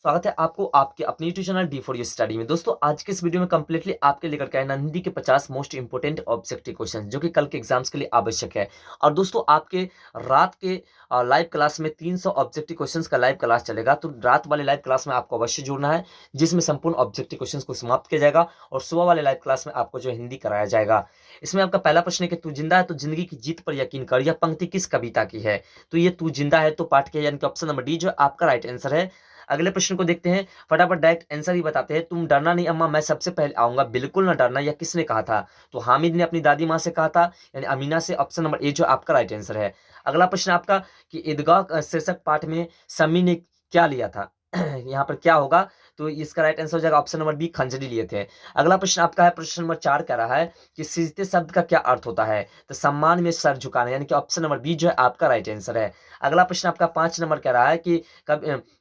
स्वागत है आपको आपके अपने YouTube channel D for you study में। दोस्तों आज के इस वीडियो में कंप्लीटली आपके लेकर के आए ना हिंदी के 50 मोस्ट इंपोर्टेंट ऑब्जेक्टिव क्वेश्चन जो कि कल के एग्जाम्स के लिए आवश्यक है। और दोस्तों आपके रात के लाइव क्लास में 300 ऑब्जेक्टिव क्वेश्चंस का लाइव क्लास चलेगा, तो रात वाले लाइव क्लास में आपको अवश्य जुड़ना है, जिसमें संपूर्ण ऑब्जेक्टिव क्वेश्चंस को समाप्त किया जाएगा और सुबह वाले लाइव क्लास में आपको जो हिंदी कराया जाएगा। इसमें आपका पहला प्रश्न है कि तू जिंदा है तो जिंदगी की जीत पर यकीन कर, यह पंक्ति किस कविता की है? तो ये तू जिंदा है तो पाठ के यानी कि ऑप्शन नंबर डी जो आपका राइट आंसर है। अगले प्रश्न को देखते हैं, फटाफट डायरेक्ट आंसर ही बताते हैं। तुम डरना नहीं अम्मा, मैं सबसे पहले आऊंगा, बिल्कुल ना डरना, यह किसने कहा था? तो हामिद ने अपनी दादी माँ से कहा था, यानी अमीना से। ऑप्शन नंबर ए जो आपका राइट आंसर है। अगला प्रश्न आपका कि ईदगाह शीर्षक पाठ में समी ने क्या लिया था? यहाँ पर क्या होगा? तो इसका राइट आंसर हो जाएगा ऑप्शन नंबर बी, खंजरी लिए थे। अगला प्रश्न आपका है, प्रश्न नंबर 4 कह रहा है कि सिजदे शब्द का क्या अर्थ होता है? तो सम्मान में सर झुकाना, यानी कि ऑप्शन नंबर बी जो है आपका राइट आंसर है। अगला प्रश्न आपका 5 नंबर कह रहा है कि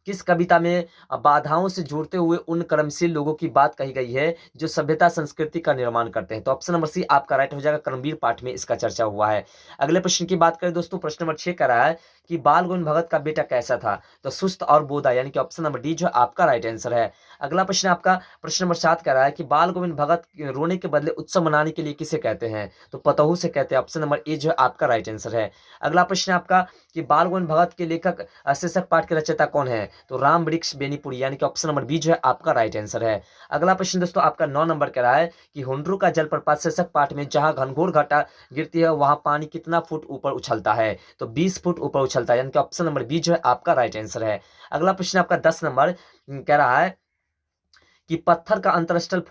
किस कविता में बाधाओं से जोड़ते हुए उन कर्मशील लोगों की बात कही गई है जो सभ्यता संस्कृति का निर्माण करते हैं? तो ऑप्शन नंबर सी आपका राइट हो जाएगा, कर्मवीर पाठ में इसका चर्चा हुआ है। अगले प्रश्न की बात करें दोस्तों, प्रश्न नंबर 6 कह रहा है कि बाल गोविंद भगत का बेटा कैसा था? तो सुस्त और बोधा, यानी कि ऑप्शन नंबर डी जो आपका राइट आंसर है। अगला प्रश्न आपका प्रश्न नंबर 7 कह रहा है कि बाल गोविंद भगत रोने के बदले उत्सव मनाने के लिए किसे कहते हैं? तो पतहू से कहते हैं, ऑप्शन नंबर ए जो आपका राइट आंसर है। अगला प्रश्न आपका कि बाल गोविंद भगत के लेखक शीर्षक पाठ के रचयिता कौन है? तो राम वृक्ष बेनीपुरी, यानी कि ऑप्शन नंबर बी जो है आपका राइट आंसर है। अगला प्रश्न दोस्तों आपका 9 नंबर कह रहा है कि हुंड्रू का जलप्रपात शीर्षक पाठ में जहां घनघोर घटा गिरती है वहां पानी कितना फुट ऊपर उछलता है? तो 20 फुट ऊपर उछलता है, यानी कि ऑप्शन नंबर बी जो है आपका राइट आंसर है। अगला प्रश्न आपका 10 नंबर कह रहा है कि पत्थर का अंतरस्थल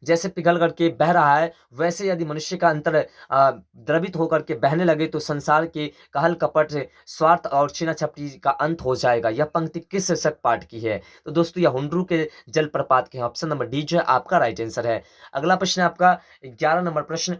जैसे पिघल करके बह रहा है, वैसे यदि मनुष्य का अंतर द्रवित होकर के बहने लगे तो संसार के कहल कपट स्वार्थ और छीना झपटी का अंत हो जाएगा। यह पंक्ति किस शीर्षक पाठ की है? तो दोस्तों यह हुंड्रू के जलप्रपात के हैं, ऑप्शन नंबर डी जो है आपका राइट आंसर है। अगला प्रश्न आपका 11 नंबर प्रश्न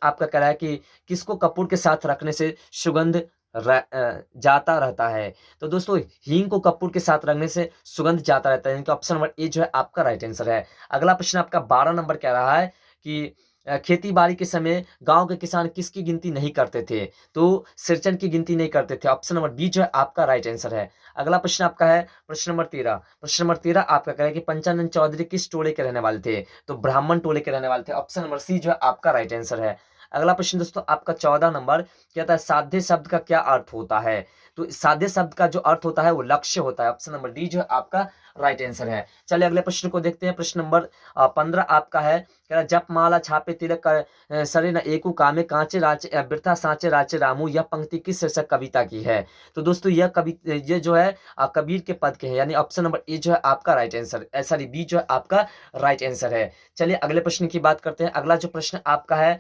आपका कह रहा है कि किसको कपूर के साथ रखने से सुगंध जाता रहता है? तो दोस्तों हींग को कपूर के साथ रखने से सुगंध जाता रहता है, यानी कि ऑप्शन नंबर ए जो है आपका राइट आंसर है। अगला प्रश्न आपका 12 नंबर कह रहा है कि खेती बाड़ी के समय गांव के किसान किसकी गिनती नहीं करते थे? तो सिरचन की गिनती नहीं करते थे, ऑप्शन नंबर बी जो है आपका राइट आंसर है। अगला प्रश्न आपका है प्रश्न नंबर 13। प्रश्न नंबर 13 आपका कह रहा है कि पंचानन चौधरी किस टोले के रहने वाले थे? तो ब्राह्मण टोले के रहने वाले थे, ऑप्शन नंबर सी जो है आपका राइट आंसर है। अगला प्रश्न दोस्तों आपका 14 नंबर कहता है साध्य शब्द का क्या अर्थ होता है? तो साध्य शब्द का जो अर्थ होता है वो लक्ष्य होता है, ऑप्शन नंबर डी जो है आपका राइट आंसर है। चलिए अगले प्रश्न को देखते हैं। प्रश्न नंबर 15 आपका है, कह रहा जप माला छापे तिलक कर सरे न एकु कामे कांचे राचे वृथा सांचे राचे रामू, यह पंक्ति किस शीर्षक कविता की है? तो दोस्तों ये जो है कबीर के पद के हैं, यानी ऑप्शन नंबर ए जो है आपका राइट आंसर, सॉरी बी जो है आपका राइट आंसर है। चलिए अगले प्रश्न की बात करते हैं। अगला जो प्रश्न आपका है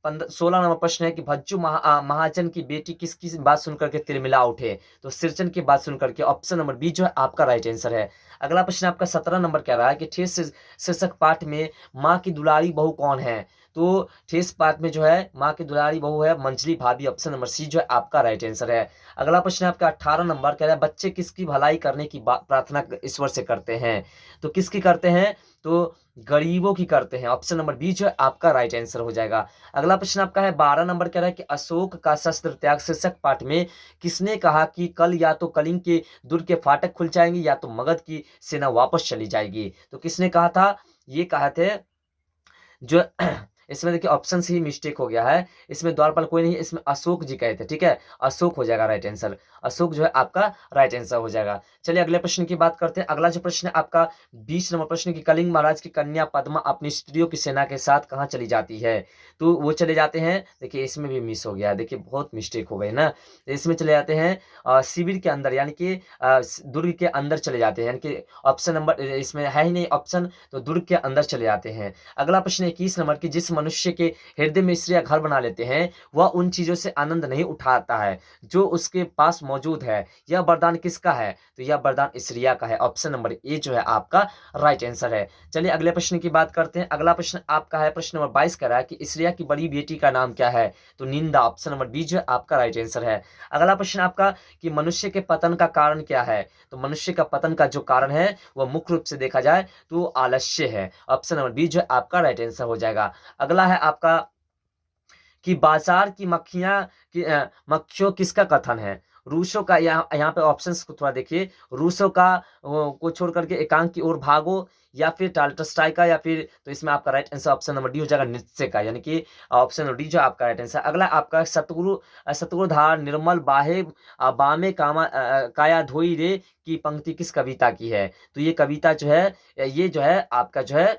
16 नंबर प्रश्न है कि भज्जू महाजन की बेटी किसकी बात सुनकर के तिलमिला उठे? तो सिरचन की बात सुनकर के, ऑप्शन नंबर बी जो है आपका राइट आंसर है। अगला प्रश्न आपका 17 नंबर कह रहा है कि ठेस शीर्षक पाठ में माँ की दुलारी बहू कौन है? तो ठेस पाठ में जो है माँ की दुलारी बहू है मंजली भाभी, ऑप्शन नंबर सी जो है आपका राइट आंसर है। अगला प्रश्न आपका 18 नंबर कह रहा है बच्चे किसकी भलाई करने की प्रार्थना ईश्वर से करते हैं? तो किसकी करते हैं? तो गरीबों की करते हैं, ऑप्शन नंबर बी जो है आपका राइट आंसर हो जाएगा। अगला प्रश्न आपका है 12 नंबर कह रहा है कि अशोक का शस्त्र त्याग शीर्षक पाठ में किसने कहा कि कल या तो कलिंग के दुर्ग के फाटक खुल जाएंगे या तो मगध की सेना वापस चली जाएगी? तो किसने कहा था? ये कहा थे जो इसमें देखिए ऑप्शन ही मिस्टेक हो गया है, इसमें द्वारपाल कोई नहीं, इसमें अशोक जी कहे थे, ठीक है, अशोक हो जाएगा राइट आंसर, अशोक जो है आपका राइट आंसर हो जाएगा। चलिए अगले प्रश्न की बात करते हैं। अगला जो प्रश्न है आपका 20 नंबर प्रश्न की कलिंग महाराज की कन्या पद्मा अपनी स्त्रियों की सेना के साथ कहाँ चली जाती है? तो वो चले जाते हैं, देखिए इसमें भी मिस हो गया है, देखिए बहुत मिस्टेक हो गई ना, इसमें चले जाते हैं शिविर के अंदर, यानी कि दुर्ग के अंदर चले जाते हैं, यानी कि ऑप्शन नंबर इसमें है ही नहीं ऑप्शन, तो दुर्ग के अंदर चले जाते हैं। अगला प्रश्न 21 नंबर की जिस मनुष्य के हृदय में स्त्रियां घर बना लेते हैं वह उन चीजों से आनंद नहीं उठाता है जो उसके पास मौजूद है, यह वरदान किसका है? तो यह वरदान स्त्रिया का है, ऑप्शन नंबर ए जो है आपका राइट आंसर है। चलिए अगले प्रश्न की बात करते हैं। अगला प्रश्न आपका है प्रश्न नंबर 22 का रहा है कि स्त्रिया की बड़ी बेटी का नाम क्या है? तो निंदा, ऑप्शन नंबर बी जो है आपका राइट आंसर है। अगला प्रश्न आपका कि मनुष्य के पतन का कारण क्या है? तो मनुष्य का पतन का जो कारण है वह मुख्य रूप से देखा जाए तो आलस्य है, ऑप्शन नंबर बी जो है आपका राइट आंसर हो जाएगा। अगला है आपका कि बाजार की मक्खियों किसका कथन है? रूसो का, यहाँ पे ऑप्शंस को थोड़ा देखिए, रूसो का को छोड़ करके एकांक की ओर भागो, या फिर टाल्टस्टाय का, या फिर, तो इसमें आपका right answer option number D हो जाएगा, नीत्शे का, यानी कि ऑप्शन डी जो आपका राइट आंसर। अगला आपका सतगुरुधार निर्मल बाहे बामे काया धोई रे की पंक्ति किस कविता की है? तो ये कविता जो है, ये जो है आपका जो है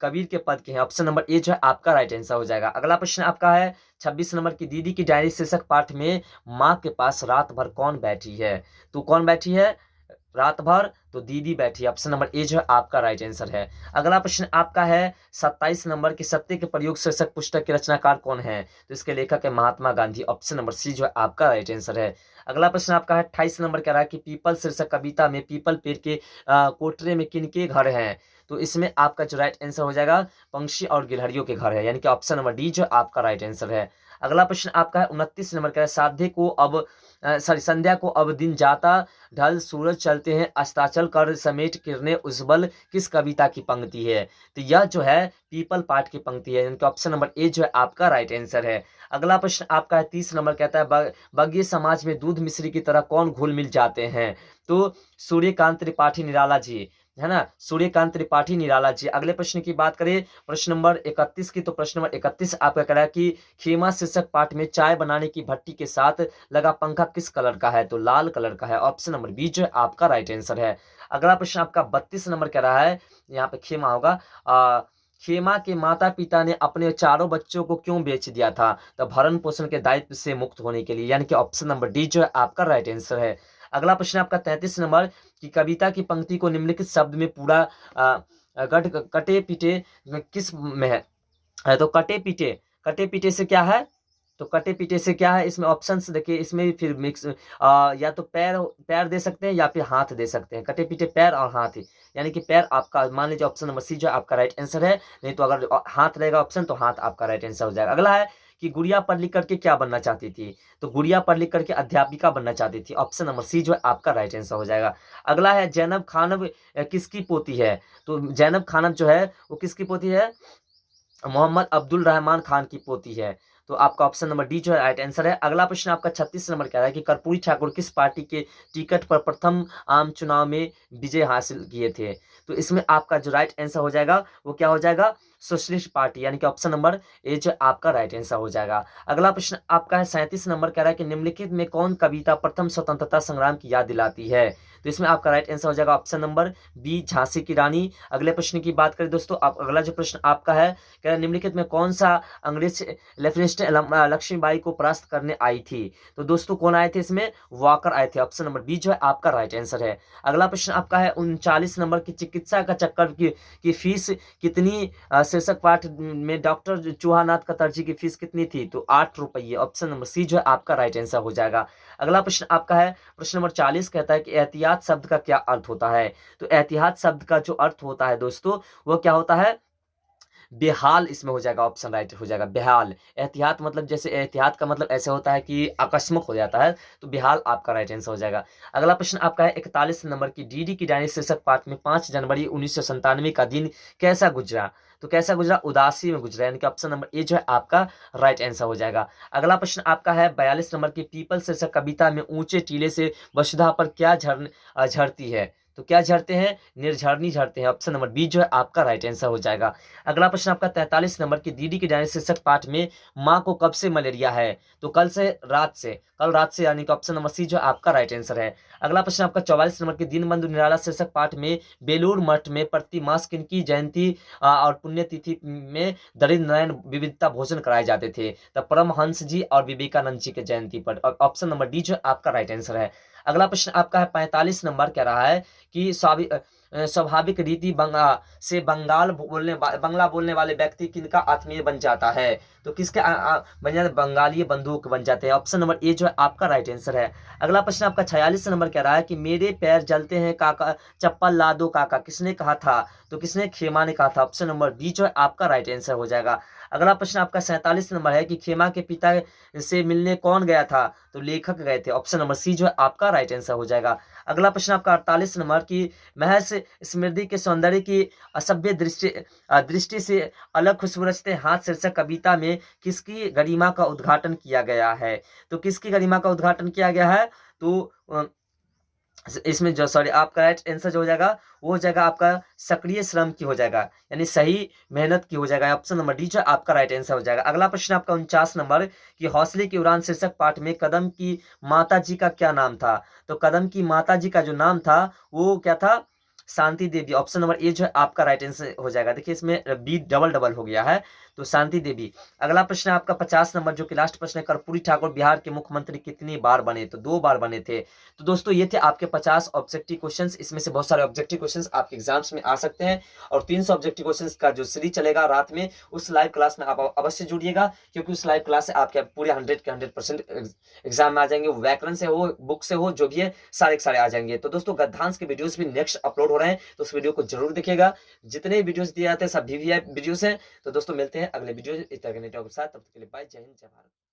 कबीर के पद के हैं। ऑप्शन नंबर ए जो है आपका राइट आंसर हो जाएगा। अगला प्रश्न आपका है 26 नंबर की, दीदी की डायरी शीर्षक पाठ में माँ के पास रात भर कौन बैठी है? तो कौन बैठी है रात भर? तो दीदी बैठी है। ऑप्शन नंबर ए जो है आपका राइट आंसर है। अगला प्रश्न आपका है 27 नंबर की, सत्य के प्रयोग शीर्षक पुस्तक के रचनाकार कौन है? तो इसके लेखक है Mahatma Gandhi. Option number C जो है आपका राइट आंसर है। अगला प्रश्न आपका है 28 नंबर कह रहा है कि पीपल शीर्षक कविता में पीपल पेड़ के कोटरे में किनके घर हैं? तो इसमें आपका जो राइट आंसर हो जाएगा पंक्षी और गिलहरियों के घर है, यानी कि ऑप्शन नंबर डी जो आपका राइट आंसर है। अगला प्रश्न आपका है 29 नंबर का, साध्य को अब संध्या को अब दिन जाता ढल, सूरज चलते हैं अस्ताचल कर, समेट किरणें उज्ज्वल किस कविता की पंक्ति है? तो यह जो है पीपल पाठ की पंक्ति है, यानी कि ऑप्शन नंबर ए जो है आपका राइट आंसर है। अगला प्रश्न आपका है 30 नंबर, कहता है बग्य समाज में दूध मिश्री की तरह कौन घुल मिल जाते हैं? तो सूर्यकांत त्रिपाठी निराला जी, है ना, सूर्यकांत त्रिपाठी निराला जी। अगले प्रश्न की बात करें प्रश्न नंबर 31 की, तो प्रश्न नंबर 31 आपका कह रहा है कि खेमा शीर्षक पाठ में चाय बनाने की भट्टी के साथ लगा पंखा किस कलर का है? तो लाल कलर का है। ऑप्शन नंबर बी जो है आपका राइट आंसर है। अगला प्रश्न आपका 32 नंबर कह रहा है, यहाँ पे खेमा होगा, खेमा के माता पिता ने अपने चारों बच्चों को क्यों बेच दिया था? तो भरण पोषण के दायित्व से मुक्त होने के लिए, यानी कि ऑप्शन नंबर डी जो है आपका राइट आंसर है। अगला प्रश्न आपका 33 नंबर की, कविता की पंक्ति को निम्नलिखित शब्द में पूरा गढ़ कटे पीटे किस में है? तो कटे पीटे से क्या है? तो कटे पीटे से क्या है? इसमें ऑप्शंस देखिए, इसमें फिर मिक्स या तो पैर पैर दे सकते हैं या फिर हाथ दे सकते हैं। कटे पीटे पैर और हाथ, यानी कि पैर आपका मान लीजिए ऑप्शन नंबर सी जो है आपका राइट आंसर है, नहीं तो अगर हाथ रहेगा ऑप्शन तो हाथ आपका राइट आंसर हो जाएगा। अगला है कि गुड़िया पढ़ लिख करके क्या बनना चाहती थी? तो गुड़िया पढ़ लिख करके अध्यापिका बनना चाहती थी। ऑप्शन नंबर सी जो है आपका राइट आंसर हो जाएगा। अगला है जैनब खानम किसकी पोती है? तो जैनब खानम जो है वो किसकी पोती है? मोहम्मद अब्दुल रहमान खान की पोती है। तो आपका ऑप्शन नंबर डी जो है राइट आंसर है। अगला प्रश्न आपका 36 नंबर कह रहा है कि कर्पूरी ठाकुर किस पार्टी के टिकट पर प्रथम आम चुनाव में विजय हासिल किए थे? तो इसमें आपका जो राइट आंसर हो जाएगा वो क्या हो जाएगा? सोशलिस्ट पार्टी, यानी कि ऑप्शन नंबर ए जो आपका राइट आंसर हो जाएगा। अगला प्रश्न आपका है 37 नंबर कह रहा है कि निम्नलिखित में कौन कविता प्रथम स्वतंत्रता संग्राम की याद दिलाती है? तो इसमें आपका राइट आंसर हो जाएगा ऑप्शन नंबर बी, झांसी की रानी। अगले प्रश्न की बात करें दोस्तों, अगला जो प्रश्न आपका है कह रहा है निम्नलिखित में कौन सा अंग्रेज लेफ्टिनेंट लक्ष्मीबाई को परास्त करने आई थी? तो दोस्तों कौन आए थे इसमें? वॉकर आए थे। ऑप्शन नंबर बी जो है आपका राइट आंसर है। अगला प्रश्न आपका है 39 नंबर की, चिकित्सा का चक्कर की फीस कितनी? शीर्षक पाठ में डॉक्टर चूहानाथ कतर्जी की फीस कितनी थी? तो 8 रुपये। ऑप्शन नंबर सी जो है आपका राइट आंसर हो जाएगा। अगला प्रश्न आपका है प्रश्न नंबर 40, कहता है कि एहतियात शब्द का क्या अर्थ होता है? तो एहतियात शब्द का जो अर्थ होता है दोस्तों वो क्या होता है? बेहाल इसमें हो जाएगा, ऑप्शन राइट हो जाएगा बेहाल। एहतियात मतलब, जैसे एहतियात का मतलब ऐसे होता है कि आकस्मिक हो जाता है, तो बेहाल आपका राइट आंसर हो जाएगा। अगला प्रश्न आपका है 41 नंबर की, डीडी की डायरी शीर्षक पाठ में 5 जनवरी 1997 का दिन कैसा गुजरा? तो कैसा गुजरा? उदासी में गुजरा, यानी कि ऑप्शन नंबर ए जो है आपका राइट आंसर हो जाएगा। अगला प्रश्न आपका है 42 नंबर की, पीपल शीर्षक कविता में ऊंचे टीले से वसुधा पर क्या झरती है? तो क्या झरते हैं? निर्झरनी झरते हैं। ऑप्शन नंबर बी जो है आपका राइट आंसर हो जाएगा। अगला प्रश्न आपका 43 नंबर की, दीदी की डायरी शीर्षक पाठ में माँ को कब से मलेरिया है? तो कल रात से, यानी कि ऑप्शन नंबर सी जो आपका राइट आंसर है। अगला प्रश्न आपका 44 नंबर की, दीनबंधु निराला शीर्षक पाठ में बेलूर मठ में प्रति मास किनकी जयंती और पुण्यतिथि में दरिद्र नारायण विविधता भोजन कराए जाते थे? तो परमहंस जी और विवेकानंद जी के जयंती पर। ऑप्शन नंबर डी जो आपका राइट आंसर है। अगला प्रश्न आपका है 45 नंबर कह रहा है कि स्वाभाविक रीति से बंगला बोलने वाले व्यक्ति किनका आत्मीय बन जाता है? तो किसके बन जाते? बंगाली बंधुओं बन जाते हैं। ऑप्शन नंबर ए जो है आपका राइट आंसर है। अगला प्रश्न आपका 46 नंबर कह रहा है कि मेरे पैर जलते हैं काका, चप्पल ला दो काका, किसने कहा था? तो किसने? खेमा ने कहा था। ऑप्शन नंबर बी जो है आपका राइट आंसर हो जाएगा। अगला प्रश्न आपका 47 नंबर है कि खेमा के पिता से मिलने कौन गया था? तो लेखक गए थे। ऑप्शन नंबर सी जो है आपका राइट आंसर हो जाएगा। अगला प्रश्न आपका 48 नंबर की, महर्षि समृद्धि के सौंदर्य की असभ्य दृष्टि से अलग खुशबू रचते हाथ शीर्षक कविता में किसकी गरिमा का उद्घाटन किया गया है? तो किसकी गरिमा का उद्घाटन किया गया है? तो इसमें जो सॉरी आपका राइट आंसर जो हो जाएगा वो हो जाएगा आपका सक्रिय श्रम की हो जाएगा, यानी सही मेहनत की हो जाएगा। ऑप्शन नंबर डी जो आपका राइट आंसर हो जाएगा। अगला प्रश्न आपका 49 नंबर कि हौसले की उड़ान शीर्षक पाठ में कदम की माता जी का क्या नाम था? तो कदम की माता जी का जो नाम था वो क्या था? Shanti Devi. Option number A जो है आपका राइट आंसर हो जाएगा। देखिए इसमें बी डबल डबल हो गया है, तो शांति देवी। अगला प्रश्न आपका 50 नंबर जो कि लास्ट प्रश्न है, कर्पूरी ठाकुर बिहार के मुख्यमंत्री कितनी बार बने? तो 2 बार बने थे। तो दोस्तों ये थे आपके 50 ऑब्जेक्टिव क्वेश्चंस। इसमें से बहुत सारे ऑब्जेक्टिव क्वेश्चंस आपके एग्जाम्स में आ सकते हैं और 300 ऑब्जेक्टिव क्वेश्चंस का जो सीरीज चलेगा रात में, उस लाइव क्लास में आप अवश्य जुड़िएगा, क्योंकि उस लाइव क्लास से आपके पूरे 100 के 100% एग्जाम में आ जाएंगे। व्याकरण से हो, बुक से हो, जो भी है सारे के सारे आ जाएंगे। तो दोस्तों गद्यांश के वीडियोस भी नेक्स्ट अपलोड हो रहे हैं, तो उस वीडियो को जरूर देखिएगा। जितने वीडियोस दिए जाते हैं सब वीवीआईपी वीडियोस हैं। तो दोस्तों मिलते हैं अगले वीडियो इस तरह के नए टॉपिक के साथ। तब तक के लिए बाय, जय हिंद, जय भारत।